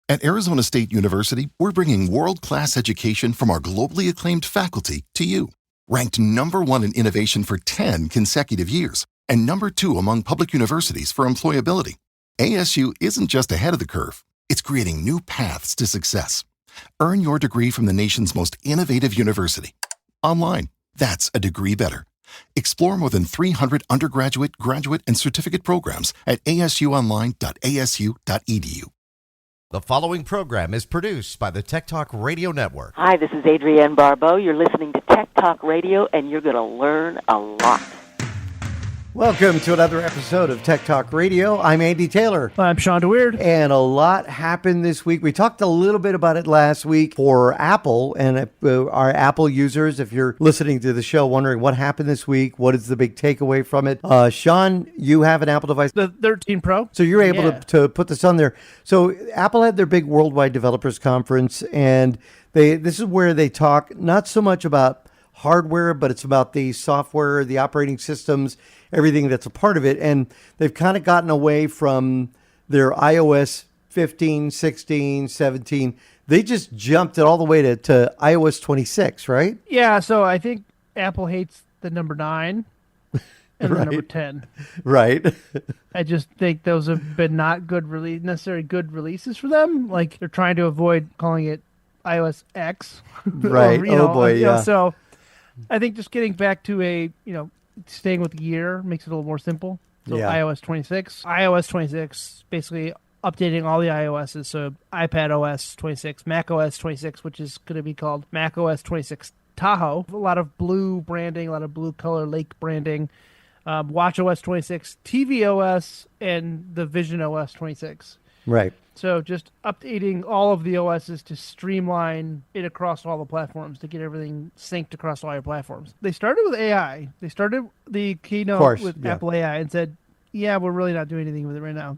At Arizona State University, we're bringing world-class education from our globally acclaimed faculty to you. Ranked #1 in innovation for 10 consecutive years and #2 among public universities for employability, ASU isn't just ahead of the curve, it's creating new paths to success. Earn your degree from the nation's most innovative university. Online, that's a degree better. Explore more than 300 undergraduate, graduate, and certificate programs at asuonline.asu.edu. The following program is produced by the Tech Talk Radio Network. Hi, this is Adrienne Barbeau. You're listening to Tech Talk Radio, and you're going to learn a lot. Welcome to another episode of Tech Talk Radio. I'm Andy Taylor. I'm Sean DeWeird. And a lot happened this week. We talked a little bit about it last week for Apple and our Apple users. If you're listening to the show wondering what happened this week, what is the big takeaway from it? Sean, you have an Apple device. The 13 Pro. So you're able to put this on there. So Apple had their big Worldwide Developers Conference, and this is where they talk not so much about hardware, but it's about the software, the operating systems, everything that's a part of it. And they've kind of gotten away from their iOS 15, 16, 17. They just jumped it all the way to iOS 26, right? Yeah, so I think Apple hates the number 9 and the number 10. Right. I just think those have been not necessarily good releases for them. Like, they're trying to avoid calling it iOS X. Right. Yeah. So I think just getting back to staying with the year makes it a little more simple. So iOS 26. iOS 26, basically updating all the iOSs. So iPad OS 26, Mac OS 26, which is going to be called Mac OS 26 Tahoe. A lot of blue branding, a lot of blue color lake branding. Watch OS 26, TV OS, and the Vision OS 26. Right. So just updating all of the OSs to streamline it across all the platforms, to get everything synced across all your platforms. They started with AI. They started the keynote with Apple AI and said, yeah, we're really not doing anything with it right now.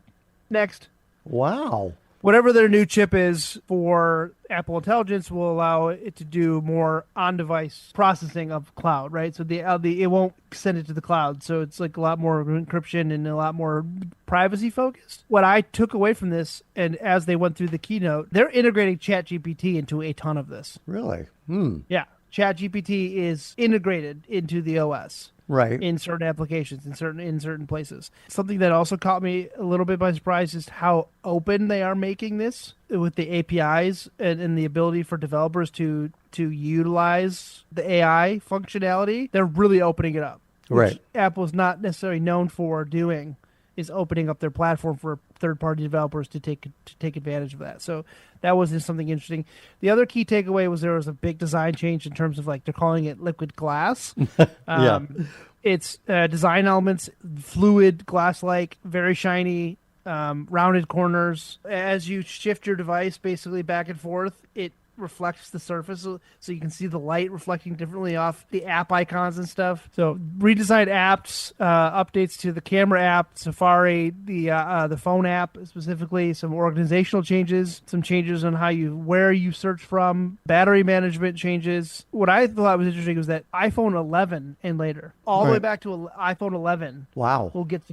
Next. Wow. Whatever their new chip is for Apple Intelligence will allow it to do more on-device processing of cloud, right? So it won't send it to the cloud. So it's like a lot more encryption and a lot more privacy focused. What I took away from this, and as they went through the keynote, they're integrating ChatGPT into a ton of this. Really? Yeah. ChatGPT is integrated into the OS. Right. In certain applications, in certain places. Something that also caught me a little bit by surprise is how open they are making this with the APIs and the ability for developers to utilize the AI functionality. They're really opening it up. Which Apple is not necessarily known for doing, is opening up their platform for third-party developers to take advantage of that. So that was just something interesting. The other key takeaway was there was a big design change in terms of, like, they're calling it liquid glass. It's design elements, fluid, glass-like, very shiny, rounded corners. As you shift your device basically back and forth, it reflects the surface, so you can see the light reflecting differently off the app icons and stuff. So redesigned apps, updates to the camera app, Safari, the phone app specifically, some organizational changes, some changes on where you search from, battery management changes. What I thought was interesting was that iPhone 11 and later, all the way back to iPhone 11, will get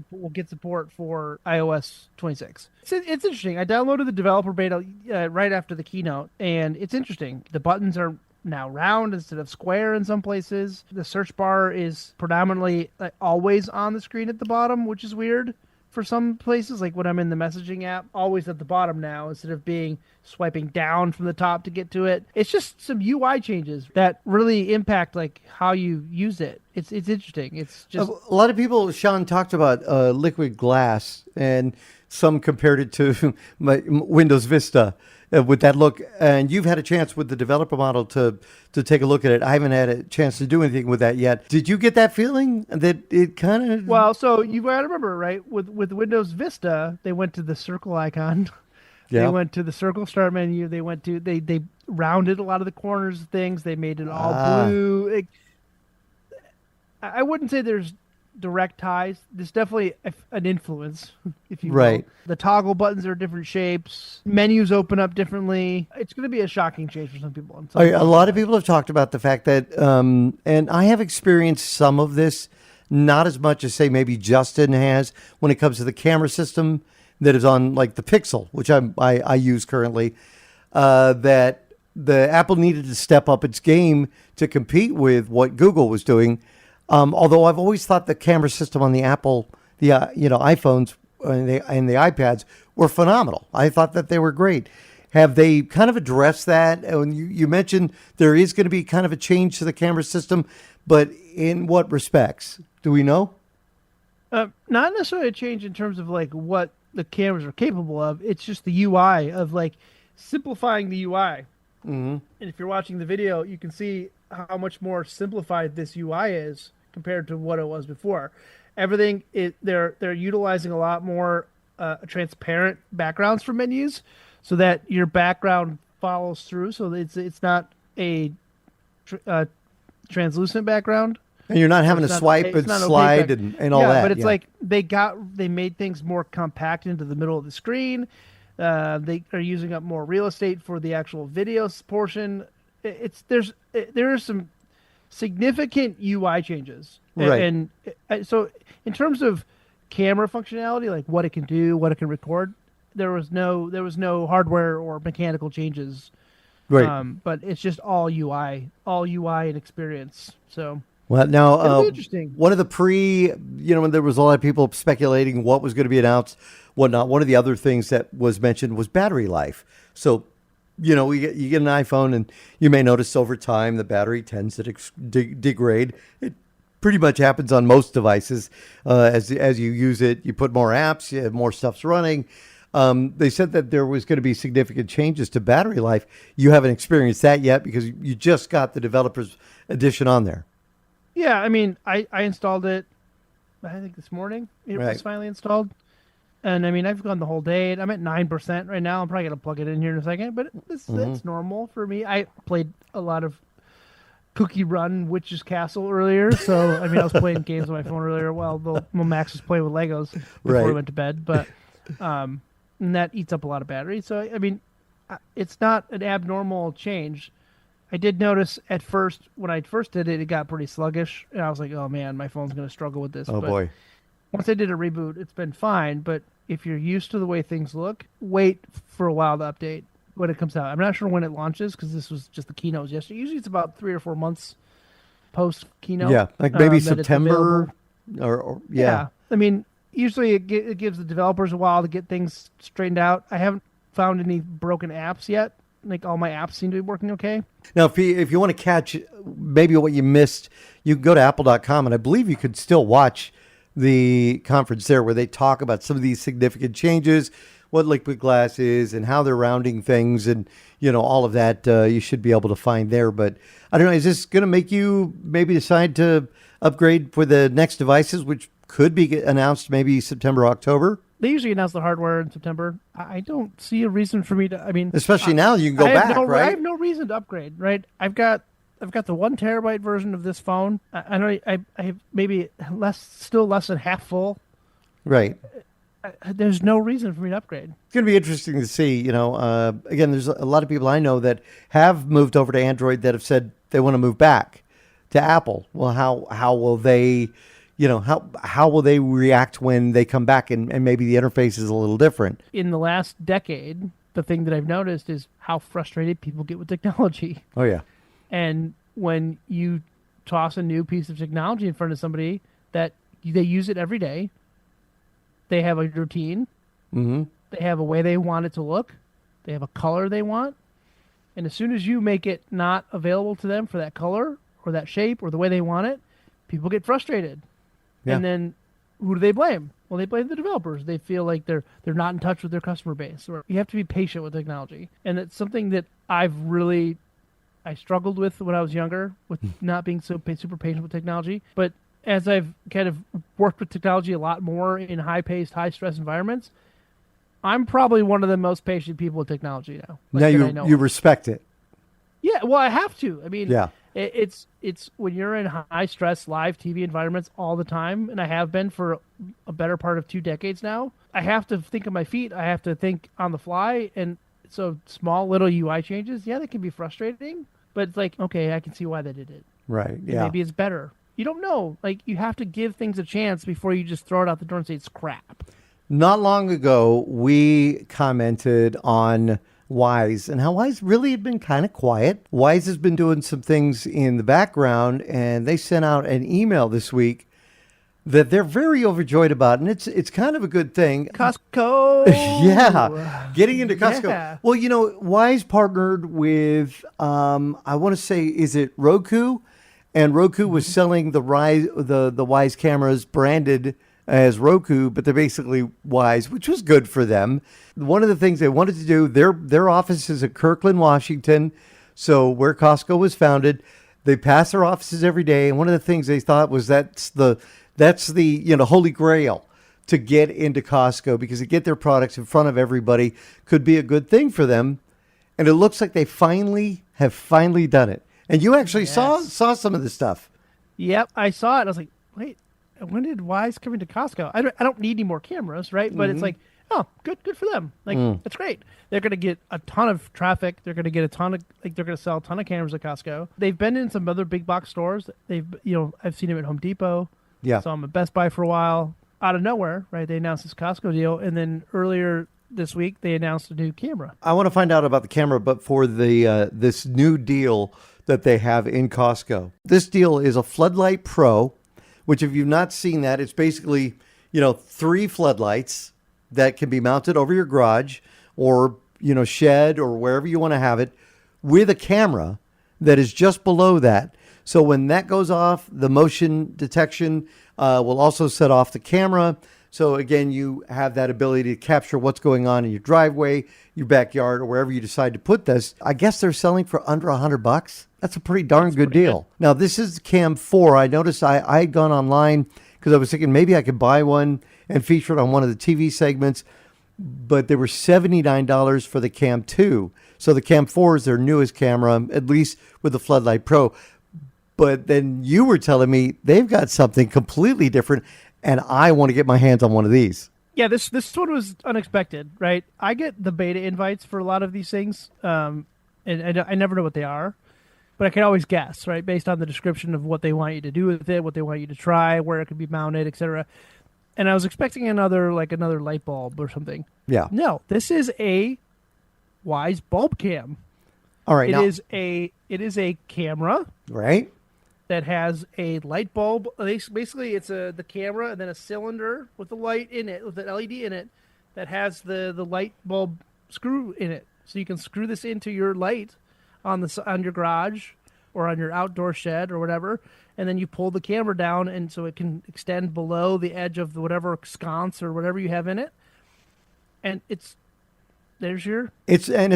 support for iOS 26. It's interesting. I downloaded the developer beta right after the keynote, and it's interesting. The buttons are now round instead of square in some places. The search bar is predominantly always on the screen at the bottom, which is weird for some places. Like when I'm in the messaging app, always at the bottom now instead of being swiping down from the top to get to it. It's just some UI changes that really impact like how you use it. It's interesting. It's just a lot of people. Sean talked about liquid glass, and some compared it to my Windows Vista with that look. And you've had a chance with the developer model to take a look at it. I haven't had a chance to do anything with that yet. Did you get that feeling that it kind of... Well, so you got to remember, right? With Windows Vista, they went to the circle icon. Yeah. They went to the circle start menu. They went to they rounded a lot of the corners of things. They made it all blue. I wouldn't say there's direct ties. There's definitely an influence, if you will. The toggle buttons are different shapes. Menus open up differently. It's going to be a shocking change for some people. A lot of people have talked about the fact that, and I have experienced some of this, not as much as, say, maybe Justin has when it comes to the camera system. that is on like the Pixel, which I use currently, that the Apple needed to step up its game to compete with what Google was doing. Although I've always thought the camera system on the Apple, iPhones and the iPads were phenomenal. I thought that they were great. Have they kind of addressed that? And you mentioned there is going to be kind of a change to the camera system, but in what respects? Do we know? Not necessarily a change in terms of like what the cameras are capable of. It's just the UI of like simplifying the UI. Mm-hmm. And if you're watching the video, you can see how much more simplified this UI is compared to what it was before. Everything they're utilizing a lot more transparent backgrounds for menus, so that your background follows through. So it's not a translucent background. And you're not having to swipe and slide and all that. But it's like they made things more compact into the middle of the screen. They are using up more real estate for the actual video portion. There are some significant UI changes, right? And so in terms of camera functionality, like what it can do, what it can record, there was no hardware or mechanical changes, right? But it's just all UI and experience. So. Well, now, interesting. One of the when there was a lot of people speculating what was going to be announced, whatnot, one of the other things that was mentioned was battery life. So, you get an iPhone and you may notice over time the battery tends to degrade. It pretty much happens on most devices. As you use it, you put more apps, more stuff's running. They said that there was going to be significant changes to battery life. You haven't experienced that yet because you just got the developers edition on there. Yeah, I mean, I installed it, I think this morning. It was finally installed. And, I mean, I've gone the whole day. I'm at 9% right now. I'm probably going to plug it in here in a second. But it's normal for me. I played a lot of Cookie Run, Witch's Castle earlier. So, I mean, I was playing games on my phone earlier while Max was playing with Legos before we went to bed. But and that eats up a lot of battery. So, I mean, it's not an abnormal change. I did notice at first, when I first did it, it got pretty sluggish. And I was like, oh, man, my phone's going to struggle with this. Oh, boy. Once I did a reboot, it's been fine. But if you're used to the way things look, wait for a while to update when it comes out. I'm not sure when it launches because this was just the keynote yesterday. Usually it's about 3 or 4 months post keynote. Yeah, like maybe September or yeah. I mean, usually it gives the developers a while to get things straightened out. I haven't found any broken apps yet. Like all my apps seem to be working okay. Now, if you want to catch maybe what you missed, you can go to apple.com, and I believe you could still watch the conference there where they talk about some of these significant changes, what liquid glass is and how they're rounding things and, all of that you should be able to find there. But I don't know, is this going to make you maybe decide to upgrade for the next devices, which could be announced maybe September, October? They usually announce the hardware in September. I don't see a reason for me to. I mean, especially now you can go back, right? I have no reason to upgrade, right? I've got the 1 terabyte version of this phone. I know I have maybe still less than half full. Right. There's no reason for me to upgrade. It's going to be interesting to see. Again, there's a lot of people I know that have moved over to Android that have said they want to move back to Apple. Well, how will they? How will they react when they come back and maybe the interface is a little different? In the last decade, the thing that I've noticed is how frustrated people get with technology. Oh, yeah. And when you toss a new piece of technology in front of somebody that they use it every day, they have a routine, they have a way they want it to look, they have a color they want, and as soon as you make it not available to them for that color or that shape or the way they want it, people get frustrated. Yeah. And then who do they blame? Well, they blame the developers. They feel like they're not in touch with their customer base. Or you have to be patient with technology. And it's something that I struggled with when I was younger, with not being super patient with technology. But as I've kind of worked with technology a lot more in high-paced, high-stress environments, I'm probably one of the most patient people with technology now. Now you respect it. Yeah, well, I have to. I mean, yeah. It's when you're in high stress live TV environments all the time, and I have been for a better part of 2 decades now. I have to think on my feet. I have to think on the fly, and so small little UI changes, they can be frustrating. But it's like, okay, I can see why they did it. Right. Yeah. Maybe it's better. You don't know. Like, you have to give things a chance before you just throw it out the door and say it's crap. Not long ago, we commented on Wyze and how Wyze really had been kind of quiet. Wyze has been doing some things in the background, and they sent out an email this week that they're very overjoyed about, and it's kind of a good thing. Costco. Yeah, getting into Costco. Yeah. Well, Wyze partnered with, I want to say, is it Roku? And Roku was selling the Wyze cameras branded as Roku, but they're basically Wyze, which was good for them. One of the things they wanted to do, their office is at Kirkland, Washington, so where Costco was founded. They pass their offices every day, and one of the things they thought was that's the holy grail to get into Costco, because to get their products in front of everybody could be a good thing for them. And it looks like they have finally done it. And you actually saw some of this stuff. Yep, I saw it. I was like, wait, when did Wyze come into Costco? I don't need any more cameras, right? But it's like, oh, good for them. Like, it's great. They're going to get a ton of traffic. They're going to get they're going to sell a ton of cameras at Costco. They've been in some other big box stores. I've seen them at Home Depot. Yeah. Saw them at Best Buy for a while. Out of nowhere, right? They announced this Costco deal, and then earlier this week they announced a new camera. I want to find out about the camera, but for the this new deal that they have in Costco. This deal is a Floodlight Pro, which if you've not seen that, it's basically, 3 floodlights that can be mounted over your garage or, shed or wherever you want to have it, with a camera that is just below that. So when that goes off, the motion detection will also set off the camera. So again, you have that ability to capture what's going on in your driveway, your backyard, or wherever you decide to put this. I guess they're selling for under $100. That's a pretty darn good deal. Now, this is Cam 4. I noticed I had gone online because I was thinking maybe I could buy one and feature it on one of the TV segments, but they were $79 for the Cam 2. So the Cam 4 is their newest camera, at least with the Floodlight Pro. But then you were telling me they've got something completely different, and I want to get my hands on one of these. Yeah, this one was unexpected, right? I get the beta invites for a lot of these things, and I never know what they are, but I can always guess, right, based on the description of what they want you to do with it, what they want you to try, where it could be mounted, etc. And I was expecting another light bulb or something. Yeah. No, this is a Wyze bulb cam. All right. It is a camera. Right. That has a light bulb. Basically, it's the camera and then a cylinder with the light in it, with an LED in it, that has the light bulb screw in it. So you can screw this into your light on your garage or on your outdoor shed or whatever, and then you pull the camera down, and so it can extend below the edge of whatever sconce or whatever you have in it, and it's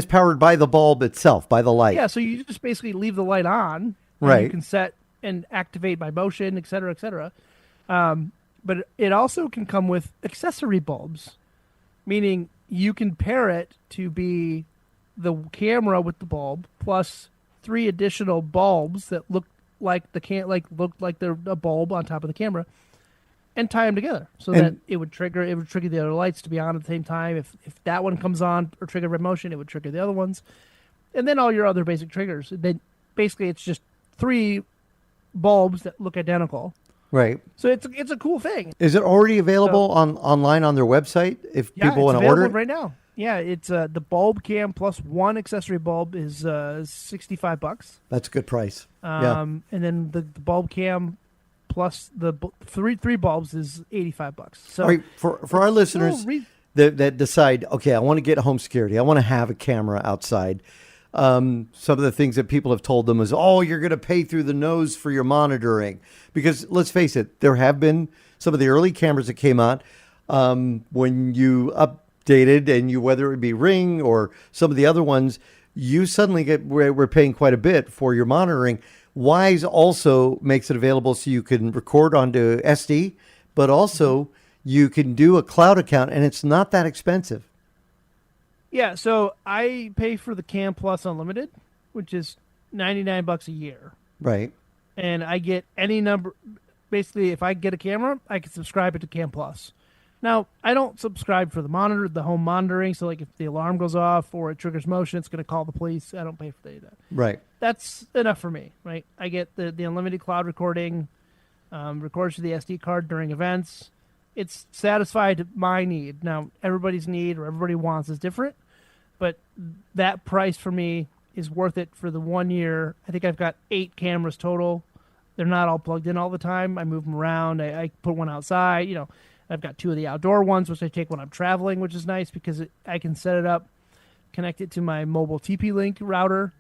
powered by the bulb itself, by the light. Yeah, so you just basically leave the light on, right? You can set and activate by motion, et cetera, et cetera. But it also can come with accessory bulbs, meaning you can pair it to be the camera with the bulb plus 3 additional bulbs that look like they're a bulb on top of the camera, and tie them together so that it would trigger the other lights to be on at the same time. If that one comes on or triggered by motion, it would trigger the other ones, and then all your other basic triggers. Then basically it's just 3 bulbs that look identical. Right. So it's a cool thing. Is it already available online on their website if people want to order it? Right now. Yeah, it's the bulb cam plus 1 accessory bulb is $65. That's a good price. And then the bulb cam plus the three bulbs is $85. So all right, for our listeners that decide, okay, I want to get home security, I want to have a camera outside. Some of the things that people have told them is, you're going to pay through the nose for your monitoring. Because let's face it, there have been some of the early cameras that came out when you updated and whether it be Ring or some of the other ones, you suddenly we're paying quite a bit for your monitoring. Wyze also makes it available so you can record onto SD, but also you can do a cloud account, and it's not that expensive. Yeah, so I pay for the Cam Plus Unlimited, which is $99 a year. Right. And I get any number. Basically, if I get a camera, I can subscribe it to Cam Plus. Now, I don't subscribe for the home monitoring. So, like, if the alarm goes off or it triggers motion, it's going to call the police. I don't pay for any of that. Right. That's enough for me, right? I get the unlimited cloud recording, records to the SD card during events. it's satisfied my need. Now, everybody's need or everybody wants is different, but that price for me is worth it for the 1 year. I think I've got 8 cameras total. They're not all plugged in all the time. I move them around. I put one outside. I've got 2 of the outdoor ones, which I take when I'm traveling, which is nice because I can set it up, connect it to my mobile TP-Link router,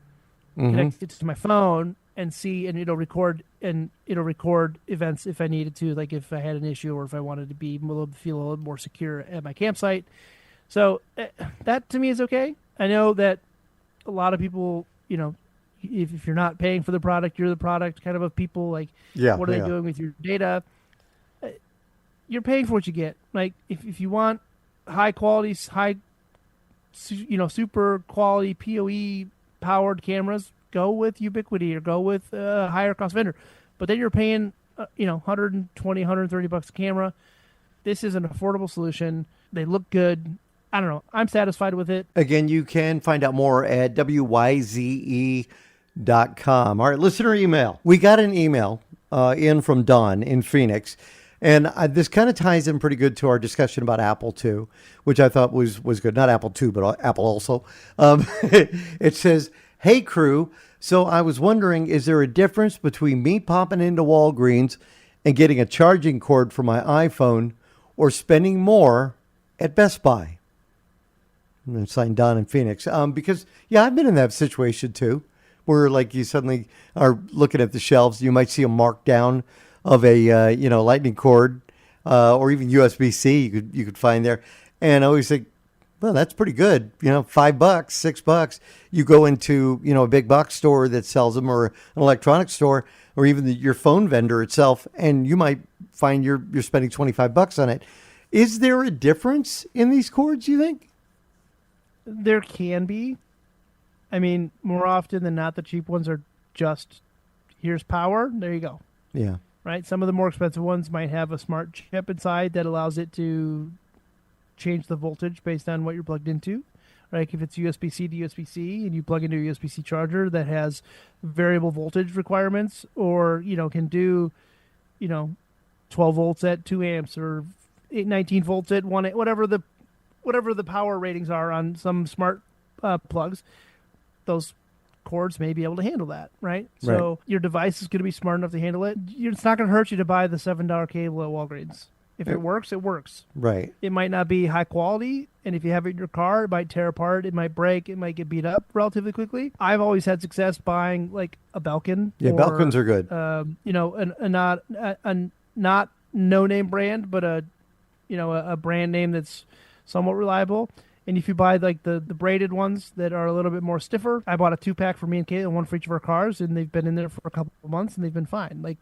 connect it to my phone, and see, and it'll record events if I needed to, like if I had an issue or if I wanted to feel a little more secure at my campsite. So that to me is okay. I know that a lot of people, if you're not paying for the product, you're the product kind of people. Like, what are they doing with your data? You're paying for what you get. Like, if you want high quality, super quality PoE powered cameras, go with Ubiquiti or go with a higher cost vendor. But then you're paying, $120, $130 a camera. This is an affordable solution. They look good. I don't know. I'm satisfied with it. Again, you can find out more at wyze.com. All right, listener email. We got an email in from Don in Phoenix. And this kind of ties in pretty good to our discussion about Apple too, which I thought was good. Not Apple too, but Apple also. It says, "Hey crew, so I was wondering, is there a difference between me popping into Walgreens and getting a charging cord for my iPhone or spending more at Best Buy?" And then signed Don in Phoenix. Because, I've been in that situation too, where like you suddenly are looking at the shelves, you might see a markdown of a lightning cord or even USB-C you could find there, and I always think, well, that's pretty good. $5, $6. You go into a big box store that sells them, or an electronics store, or even your phone vendor itself, and you might find you're spending $25 on it. Is there a difference in these cords, you think? There can be. I mean, more often than not, the cheap ones are just, here's power, there you go. Yeah. Right? Some of the more expensive ones might have a smart chip inside that allows it to change the voltage based on what you're plugged into. Right? If it's USB-C to USB-C and you plug into a USB-C charger that has variable voltage requirements, or, can do, 12 volts at 2 amps or 19 volts at 1, whatever the power ratings are on some smart plugs, those cords may be able to handle that, right? So your device is going to be smart enough to handle it. It's not going to hurt you to buy the $7 cable at Walgreens. If it works, it works. Right. It might not be high quality, and if you have it in your car, it might tear apart, it might break, it might get beat up relatively quickly. I've always had success buying like a Belkin. Yeah, Belkins are good. Not no-name brand, but a brand name that's somewhat reliable. And if you buy like the braided ones that are a little bit more stiffer, I bought a 2-pack for me and Kate, and one for each of our cars, and they've been in there for a couple of months and they've been fine. Like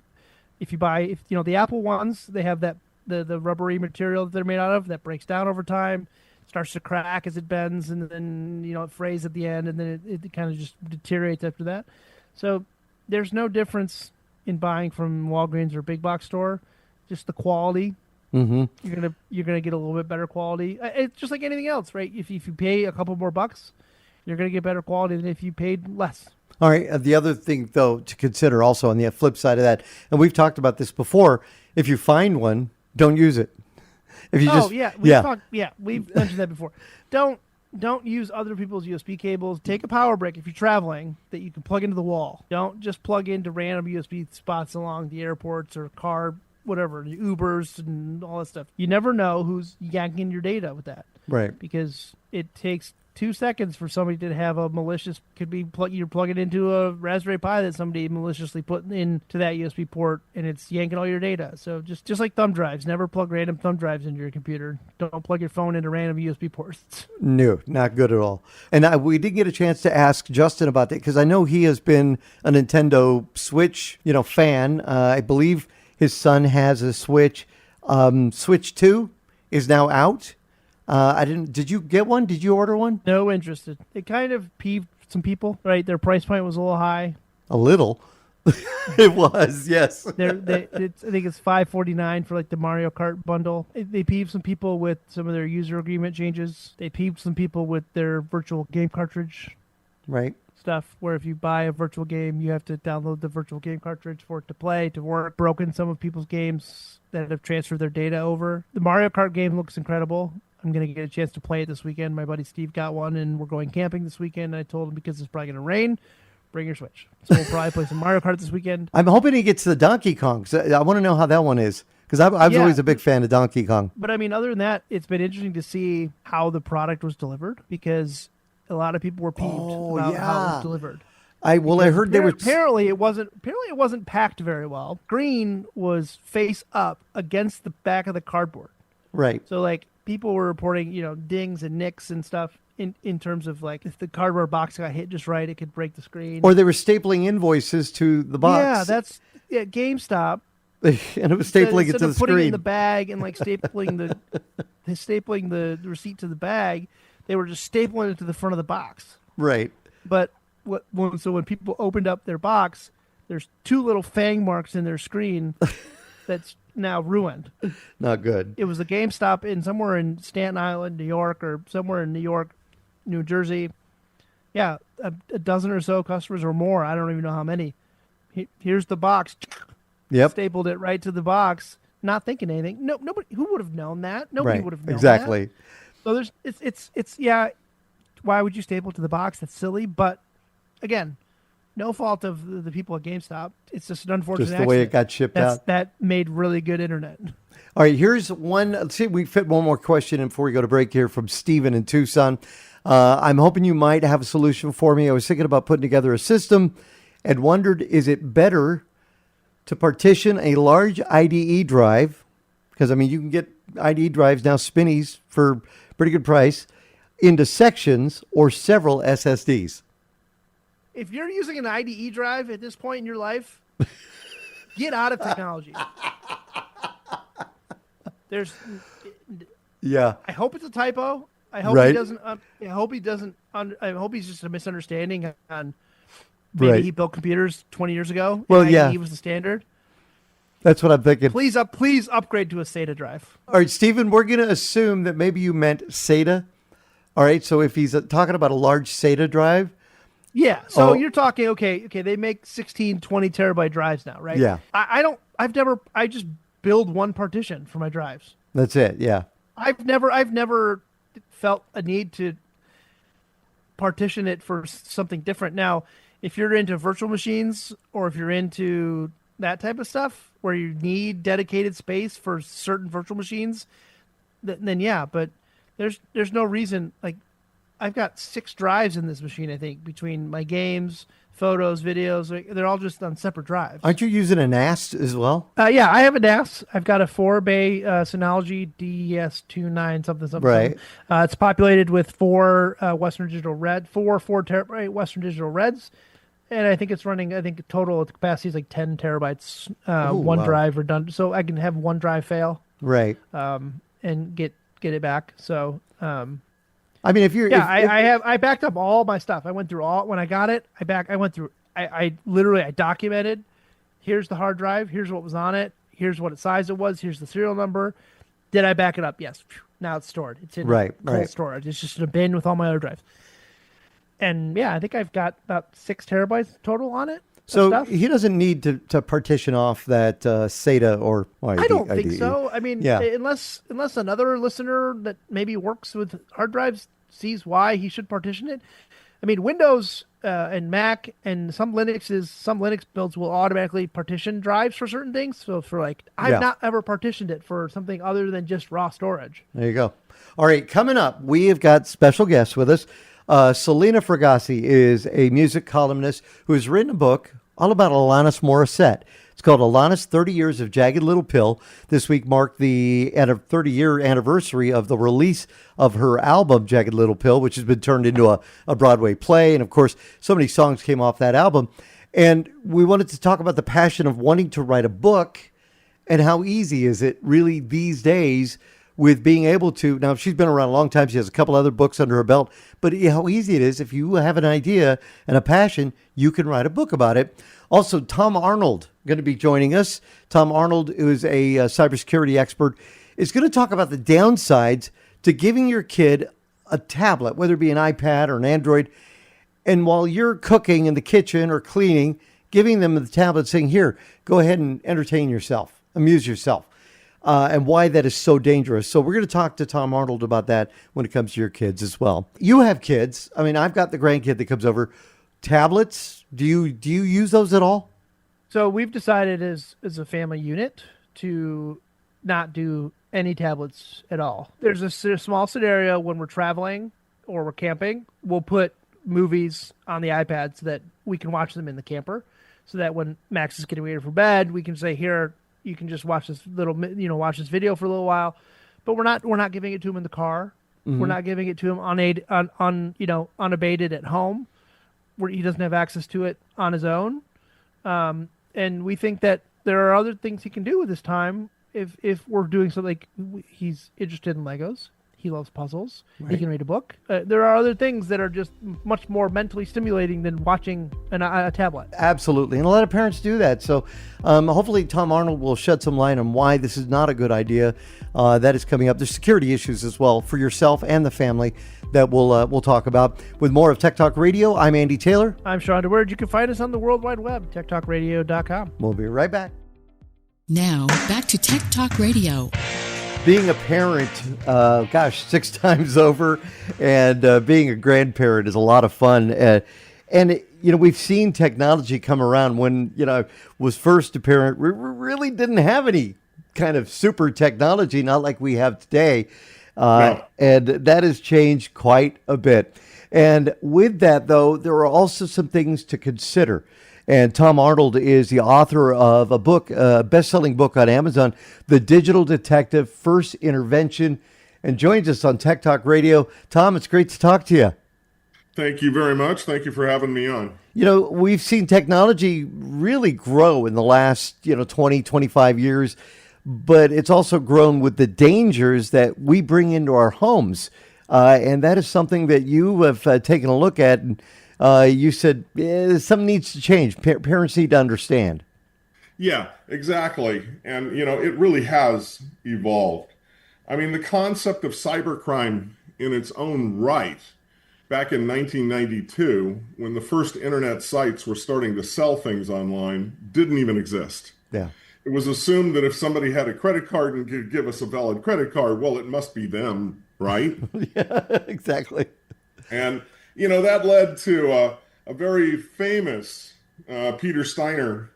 if the Apple ones, they have that the rubbery material that they're made out of that breaks down over time, starts to crack as it bends, and then it frays at the end, and then it kind of just deteriorates after that. So there's no difference in buying from Walgreens or a big box store, just the quality. Mm-hmm. You're gonna get a little bit better quality. It's just like anything else, right? If you pay a couple more bucks, you're gonna get better quality than if you paid less. All right. The other thing, though, to consider also on the flip side of that, and we've talked about this before, if you find one, don't use it. If you we've mentioned that before. Don't use other people's USB cables. Take a power brick if you're traveling that you can plug into the wall. Don't just plug into random USB spots along the airports or car, whatever, the Ubers and all that stuff. You never know who's yanking your data with that. Right. Because it takes 2 seconds for somebody to have a malicious, you're plugging into a Raspberry Pi that somebody maliciously put into that USB port, and it's yanking all your data. So just like thumb drives, never plug random thumb drives into your computer. Don't plug your phone into random USB ports. No, not good at all. And we did get a chance to ask Justin about that, because I know he has been a Nintendo Switch, fan. I believe his son has a Switch. Switch 2 is now out. Did you get one? Did you order one? No, interested. It kind of peeved some people, right? Their price point was a little high. A little. It was, yes. I think it's $549 for like the Mario Kart bundle. They peeved some people with some of their user agreement changes. They peeved some people with their virtual game cartridge Right. stuff where if you buy a virtual game, you have to download the virtual game cartridge for it to play, to work. Broken some of people's games that have transferred their data over. The Mario Kart game looks incredible. I'm going to get a chance to play it this weekend. My buddy Steve got one, and we're going camping this weekend. I told him because it's probably going to rain, bring your Switch. So we'll probably play some Mario Kart this weekend. I'm hoping he gets the Donkey Kong. I want to know how that one is, because I was always a big fan of Donkey Kong. But I mean, other than that, it's been interesting to see how the product was delivered, because a lot of people were peeved about how it was delivered. I heard they were apparently it wasn't packed very well. Green was face up against the back of the cardboard. Right. So like people were reporting, dings and nicks and stuff in terms of like if the cardboard box got hit just right, it could break the screen. Or they were stapling invoices to the box. Yeah, GameStop. And it was stapling it to the screen. Putting it in the bag and like stapling the receipt to the bag, they were just stapling it to the front of the box. Right. But when people opened up their box, there's 2 little fang marks in their screen that's now ruined. Not good. It was a GameStop somewhere in Staten Island, New York, or somewhere in New York, New Jersey. Yeah, a dozen or so customers or more. I don't even know how many. Here's the box. Yep. Stapled it right to the box, not thinking anything. No, nobody. Who would have known that? Nobody would have known exactly. That. So it's yeah. Why would you staple it to the box? That's silly. But again, no fault of the people at GameStop. It's just an unfortunate Just the way it got shipped out. That made really good internet. All right, here's one. Let's see if we fit one more question in before we go to break here from Steven in Tucson. I'm hoping you might have a solution for me. I was thinking about putting together a system and wondered, is it better to partition a large IDE drive? Because, I mean, you can get IDE drives now, spinnies, for pretty good price, into sections or several SSDs. If you're using an IDE drive at this point in your life, get out of technology. Yeah. I hope it's a typo. I hope he doesn't. I hope he doesn't. I hope he's just a misunderstanding on. Maybe he built computers 20 years ago. Well, and IDE was the standard. That's what I'm thinking. Please upgrade to a SATA drive. All right, Stephen, we're going to assume that maybe you meant SATA. All right, so if he's talking about a large SATA drive. Yeah, so you're talking, okay, they make 16, 20 terabyte drives now, right? Yeah. I just build one partition for my drives. That's it, yeah. I've never felt a need to partition it for something different. Now, if you're into virtual machines or if you're into that type of stuff where you need dedicated space for certain virtual machines, then yeah, but there's no reason. Like, I've got 6 drives in this machine, I think, between my games, photos, videos. They're all just on separate drives. Aren't you using a NAS as well? Yeah, I have a NAS. I've got a 4-bay Synology DS29 something. Right. It's populated with 4 Western Digital 4 terabyte Western Digital Reds. And I think it's running, total capacity is like 10 terabytes, drive redundant. So I can have one drive fail. Right. And get it back. So, I mean, if you're, I backed up all my stuff. I went through when I got it, I literally documented, here's the hard drive. Here's what was on it. Here's what size it was. Here's the serial number. Did I back it up? Yes. Now it's stored. It's in cold storage. It's just in a bin with all my other drives. And yeah, I think I've got about 6 terabytes total on it. So he doesn't need to partition off that SATA or I don't think so. I mean, unless another listener that maybe works with hard drives sees why he should partition it. I mean, Windows and Mac and some Linux builds will automatically partition drives for certain things. So I've not ever partitioned it for something other than just raw storage. There you go. All right, coming up, we have got special guests with us. Selena Fragasi is a music columnist who has written a book all about Alanis Morissette. It's called Alanis 30 Years of Jagged Little Pill. This week marked the 30-year anniversary of the release of her album, Jagged Little Pill, which has been turned into a Broadway play. And, of course, so many songs came off that album. And we wanted to talk about the passion of wanting to write a book and how easy is it really these days with being able to. Now, she's been around a long time. She has a couple other books under her belt. But how easy it is, if you have an idea and a passion, you can write a book about it. Also, Tom Arnold going to be joining us. Tom Arnold, who is a cybersecurity expert, is going to talk about the downsides to giving your kid a tablet, whether it be an iPad or an Android, And while you're cooking in the kitchen or cleaning, giving them the tablet saying, here, go ahead and entertain yourself, amuse yourself, and why that is so dangerous. So we're going to talk to Tom Arnold about that when it comes to your kids as well. You have kids. I mean, I've got the grandkid that comes over. Tablets, do you use those at all? So we've decided as a family unit to not do any tablets at all. There's a small scenario when we're traveling or we're camping. We'll put movies on the iPad so that we can watch them in the camper, so that when Max is getting ready for bed, we can say, here, you can just watch this watch this video for a little while. But we're not giving it to him in the car. Mm-hmm. We're not giving it to him unabated at home, where he doesn't have access to it on his own. And we think that there are other things he can do with his time if we're doing something like he's interested in Legos. He loves puzzles. Right. He can read a book. There are other things that are just much more mentally stimulating than watching a tablet. Absolutely. And a lot of parents do that. So hopefully Tom Arnold will shed some light on why this is not a good idea. That is coming up. There's security issues as well for yourself and the family that we'll talk about. With more of Tech Talk Radio, I'm Andy Taylor. I'm Sean DeWord. You can find us on the World Wide Web, techtalkradio.com. We'll be right back. Now, back to Tech Talk Radio. Being a parent, 6 times over, and being a grandparent is a lot of fun. And we've seen technology come around. When, I was first a parent, we really didn't have any kind of super technology, not like we have today. No. And that has changed quite a bit. And with that, though, there are also some things to consider. And Tom Arnold is the author of a book, a best-selling book on Amazon, The Digital Detective, First Intervention, and joins us on Tech Talk Radio. Tom, it's great to talk to you. Thank you very much. Thank you for having me on. We've seen technology really grow in the last, 20, 25 years, but it's also grown with the dangers that we bring into our homes. And that is something that you have taken a look at. And you said something needs to change. Parents need to understand. Yeah, exactly. And, it really has evolved. I mean, the concept of cybercrime in its own right, back in 1992, when the first internet sites were starting to sell things online, didn't even exist. Yeah. It was assumed that if somebody had a credit card and could give us a valid credit card, well, it must be them, right? Yeah, exactly. And that led to a very famous Peter Steiner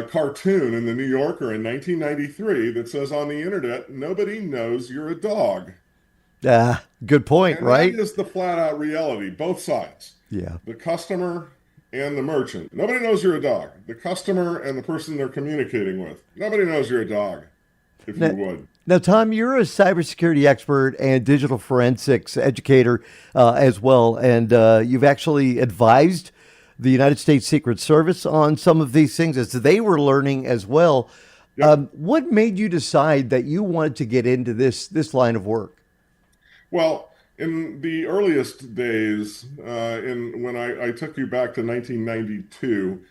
cartoon in the New Yorker in 1993 that says, on the internet, nobody knows you're a dog. Good point, and right? That is the flat-out reality, both sides. Yeah. The customer and the merchant. Nobody knows you're a dog. The customer and the person they're communicating with. Nobody knows you're a dog, if you would. Now, Tom, you're a cybersecurity expert and digital forensics educator as well, and you've actually advised the United States Secret Service on some of these things as they were learning as well. Yep. What made you decide that you wanted to get into this line of work? Well, in the earliest days, when I took you back to 1992,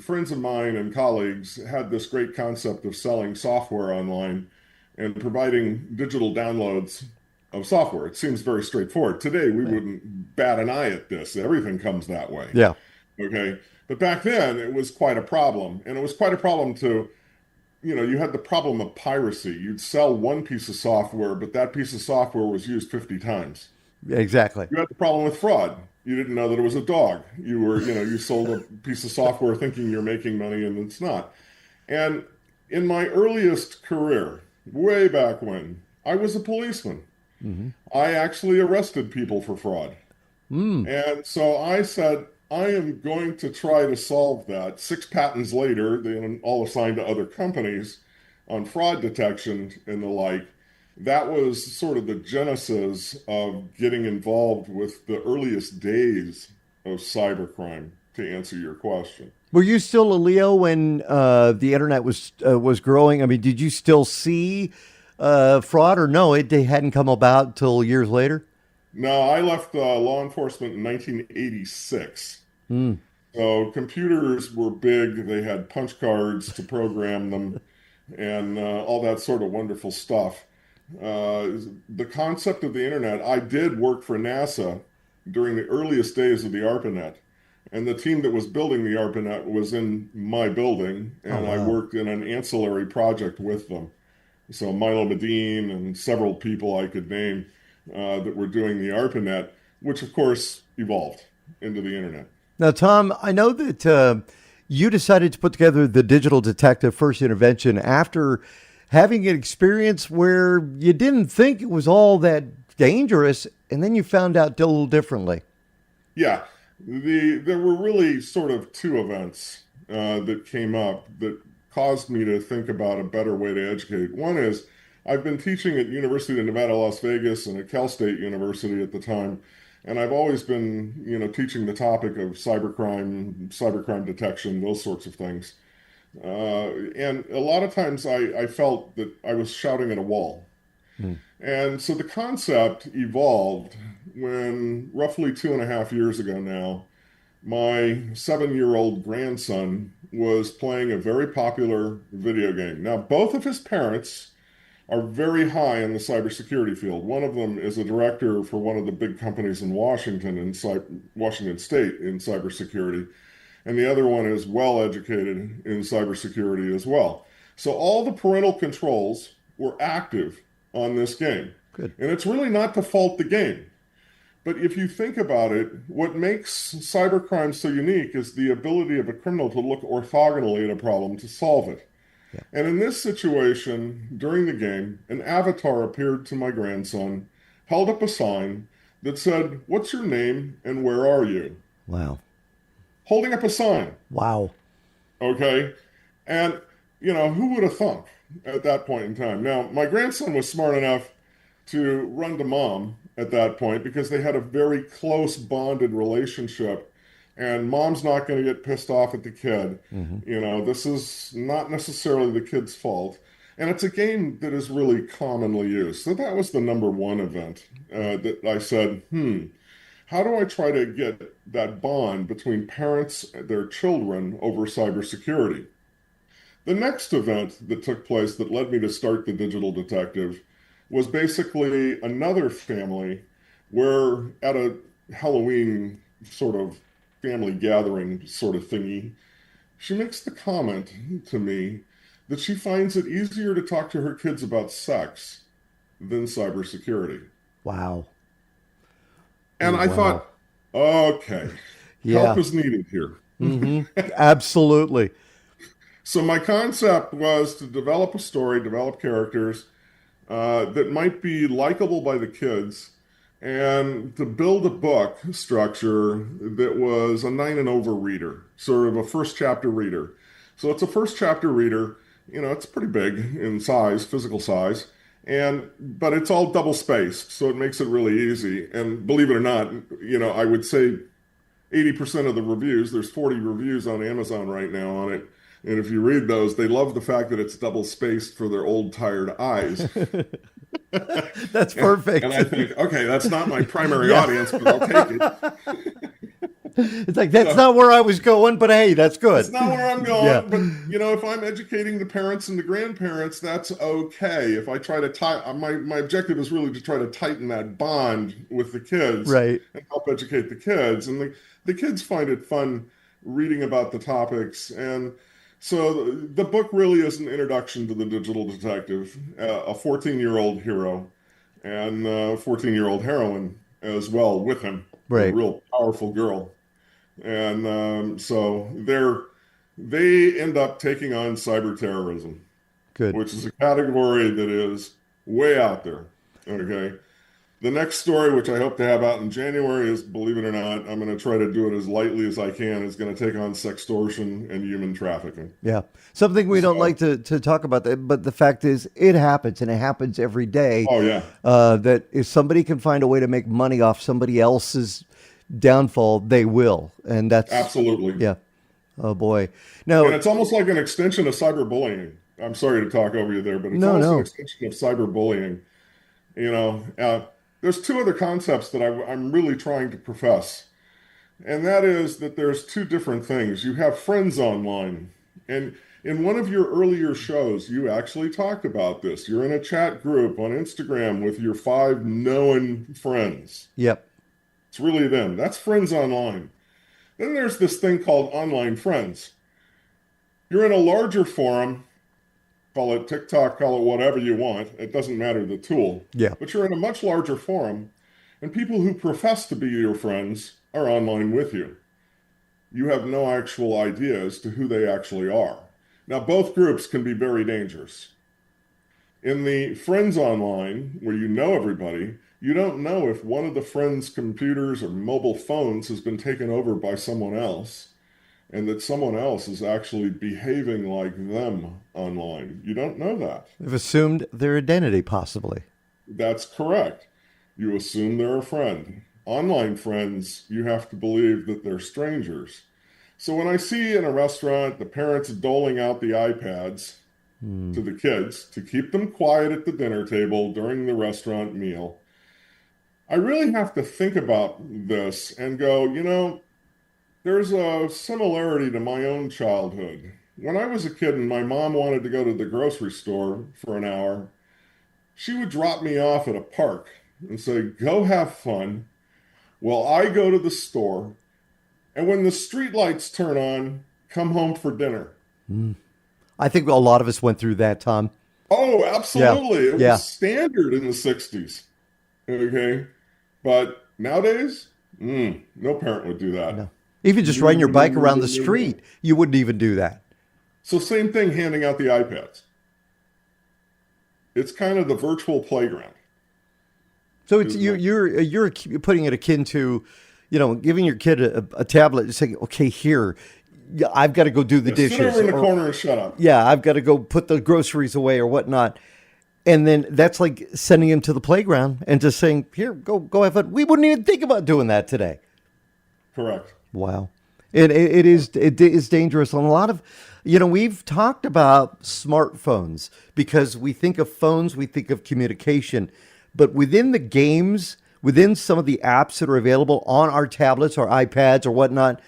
friends of mine and colleagues had this great concept of selling software online and providing digital downloads of software. It seems very straightforward. Today, we wouldn't bat an eye at this. Everything comes that way. Yeah. Okay. But back then, it was quite a problem. And it was quite a problem to, you had the problem of piracy. You'd sell one piece of software, but that piece of software was used 50 times. Exactly. You had the problem with fraud. You didn't know that it was a dog. You were, you sold a piece of software thinking you're making money and it's not. And in my earliest career, way back when, I was a policeman. Mm-hmm. I actually arrested people for fraud. And so I said, I am going to try to solve that. 6 patents later, they all assigned to other companies on fraud detection and the like. That was sort of the genesis of getting involved with the earliest days of cybercrime, to answer your question. Were you still a Leo when the internet was growing? I mean, did you still see fraud, or no, it hadn't come about till years later? No, I left law enforcement in 1986. So computers were big. They had punch cards to program them and all that sort of wonderful stuff. The concept of the internet, I did work for NASA during the earliest days of the ARPANET. And the team that was building the ARPANET was in my building, and I worked in an ancillary project with them. So Milo Medine and several people I could name that were doing the ARPANET, which of course evolved into the internet. Now, Tom, I know that you decided to put together the Digital Detective First Intervention after having an experience where you didn't think it was all that dangerous, and then you found out a little differently. Yeah, there were really sort of two events that came up that caused me to think about a better way to educate. One is I've been teaching at University of Nevada, Las Vegas, and at Cal State University at the time, and I've always been, teaching the topic of cybercrime detection, those sorts of things. And a lot of times I felt that I was shouting at a wall. And so the concept evolved when roughly 2.5 years ago now, my 7-year-old grandson was playing a very popular video game. Now, both of his parents are very high in the cybersecurity field. One of them is a director for one of the big companies in Washington, Washington State, in cybersecurity. And the other one is well educated in cybersecurity as well. So all the parental controls were active on this game. Good. And it's really not to fault the game. But if you think about it, what makes cybercrime so unique is the ability of a criminal to look orthogonally at a problem to solve it. Yeah. And in this situation, during the game, an avatar appeared to my grandson, held up a sign that said, "What's your name and where are you?" Wow. Holding up a sign. Wow. Okay? And, who would have thunk at that point in time? Now, my grandson was smart enough to run to mom at that point because they had a very close bonded relationship, and mom's not going to get pissed off at the kid. This is not necessarily the kid's fault. And it's a game that is really commonly used. So that was the number one event that I said, how do I try to get that bond between parents and their children over cybersecurity? The next event that took place that led me to start the Digital Detective was basically another family where at a Halloween sort of family gathering sort of thingy, she makes the comment to me that she finds it easier to talk to her kids about sex than cybersecurity. Wow. And I thought, okay, help is needed here. Absolutely. So my concept was to develop a story, develop characters that might be likable by the kids, and to build a book structure that was a 9 and over reader, sort of a first chapter reader. So it's a first chapter reader, it's pretty big in size, physical size. But it's all double spaced, so it makes it really easy. And believe it or not, I would say 80% of the reviews, there's 40 reviews on Amazon right now on it. And if you read those, they love the fact that it's double spaced for their old tired eyes. That's perfect. And I think, okay, that's not my primary audience, but I'll take it. It's like, that's not where I was going, but hey, that's good. That's not where I'm going. Yeah. But, if I'm educating the parents and the grandparents, that's okay. If I try to my objective is really to try to tighten that bond with the kids, right, and help educate the kids. And the kids find it fun reading about the topics. And so the book really is an introduction to the Digital Detective, a 14-year-old hero and a 14-year-old heroine as well with him, right, a real powerful girl. And so they end up taking on cyber terrorism, which is a category that is way out there. Okay. The next story, which I hope to have out in January, is, believe it or not, I'm going to try to do it as lightly as I can, is going to take on sextortion and human trafficking. Yeah. Something we don't like to talk about, that, but the fact is it happens, and it happens every day. Oh, yeah. That if somebody can find a way to make money off somebody else's downfall, they will. And that's... Absolutely. Yeah. Oh, boy. No. And it's almost like an extension of cyberbullying. I'm sorry to talk over you there, but it's an extension of cyberbullying. There's two other concepts that I'm really trying to profess. And that is that there's two different things. You have friends online. And in one of your earlier shows, you actually talked about this. You're in a chat group on Instagram with your 5 known friends. Yep. It's really them. That's friends online. Then there's this thing called online friends. You're in a larger forum, call it TikTok, call it whatever you want. It doesn't matter the tool. Yeah. But you're in a much larger forum, and people who profess to be your friends are online with you. You have no actual idea as to who they actually are. Now, both groups can be very dangerous. In the friends online, where you know everybody, you don't know if one of the friends' computers or mobile phones has been taken over by someone else, and that someone else is actually behaving like them online. You don't know that. They've assumed their identity, possibly. That's correct. You assume they're a friend. Online friends, you have to believe that they're strangers. So when I see in a restaurant the parents doling out the iPads to the kids to keep them quiet at the dinner table during the restaurant meal, I really have to think about this and go, there's a similarity to my own childhood. When I was a kid and my mom wanted to go to the grocery store for an hour, she would drop me off at a park and say, go have fun while I go to the store. And when the street lights turn on, come home for dinner. I think a lot of us went through that, Tom. Oh, absolutely. It Yeah. was standard in the 60s. Okay. But nowadays, no parent would do that. No. Even just riding your bike around the street, you wouldn't even do that. So same thing handing out the iPads. It's kind of the virtual playground. So it's you're putting it akin to, giving your kid a tablet and saying, okay, here, I've got to go do the dishes. Sit over in the corner and shut up. Yeah, I've got to go put the groceries away or whatnot. And then that's like sending him to the playground and just saying, here, go have fun. We wouldn't even think about doing that today. Correct. Wow. It is dangerous. And a lot of, we've talked about smartphones because we think of phones, we think of communication. But within the games, within some of the apps that are available on our tablets or iPads or whatnot,